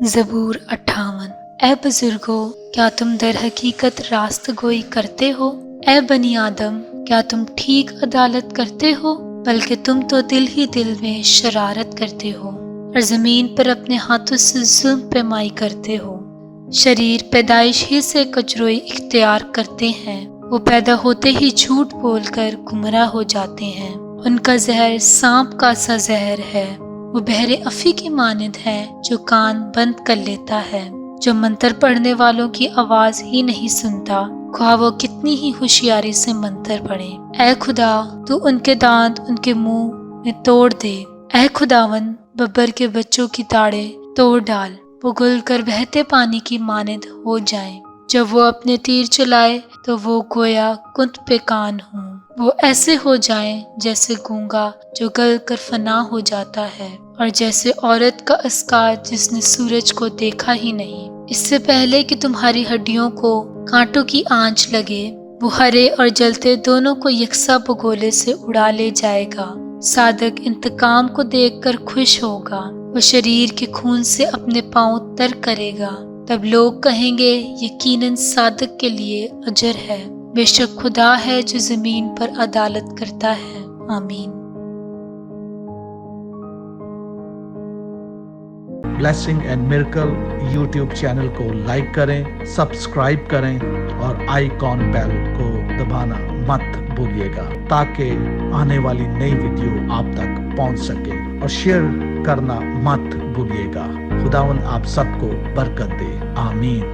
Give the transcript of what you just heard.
زبور 58۔ اے بزرگوں، کیا تم در حقیقت راست گوئی کرتے ہو؟ اے بنی آدم، کیا تم ٹھیک عدالت کرتے ہو؟ بلکہ تم تو دل ہی دل میں شرارت کرتے ہو اور زمین پر اپنے ہاتھوں سے ظلم پیمائی کرتے ہو۔ شریر پیدائش ہی سے کجروئی اختیار کرتے ہیں، وہ پیدا ہوتے ہی جھوٹ بول کر گمراہ ہو جاتے ہیں۔ ان کا زہر سانپ کا سا زہر ہے، وہ بہرے افی کی مانند ہے جو کان بند کر لیتا ہے، جو منتر پڑھنے والوں کی آواز ہی نہیں سنتا، خواہ وہ کتنی ہی ہوشیاری سے منتر پڑھیں۔ اے خدا، تو ان کے دانت ان کے منہ میں توڑ دے۔ اے خداوند، ببر کے بچوں کی داڑیں توڑ ڈال، وہ گل کر بہتے پانی کی مانند ہو جائیں۔ جب وہ اپنے تیر چلائے تو وہ گویا کند پہ کان ہوں، وہ ایسے ہو جائیں جیسے گونگا جو گل کر فنا ہو جاتا ہے، اور جیسے عورت کا اسکار جس نے سورج کو دیکھا ہی نہیں۔ اس سے پہلے کہ تمہاری ہڈیوں کو کانٹوں کی آنچ لگے، وہ ہرے اور جلتے دونوں کو یکساں بگولے سے اڑا لے جائے گا۔ صادق انتقام کو دیکھ کر خوش ہوگا، وہ شریر کے خون سے اپنے پاؤں تر کرے گا۔ تب لوگ کہیں گے، یقیناً صادق کے لیے اجر ہے، بے شک خدا ہے جو زمین پر عدالت کرتا ہے۔ آمین۔ Blessing and miracle YouTube channel کو لائک کریں، سبسکرائب کریں اور آئیکن بیل کو دبانا مت بھولیے گا تاکہ آنے والی نئی ویڈیو آپ تک پہنچ سکے، اور شیئر کرنا مت بھولیے گا۔ خداوند آپ سب کو برکت دے۔ آمین۔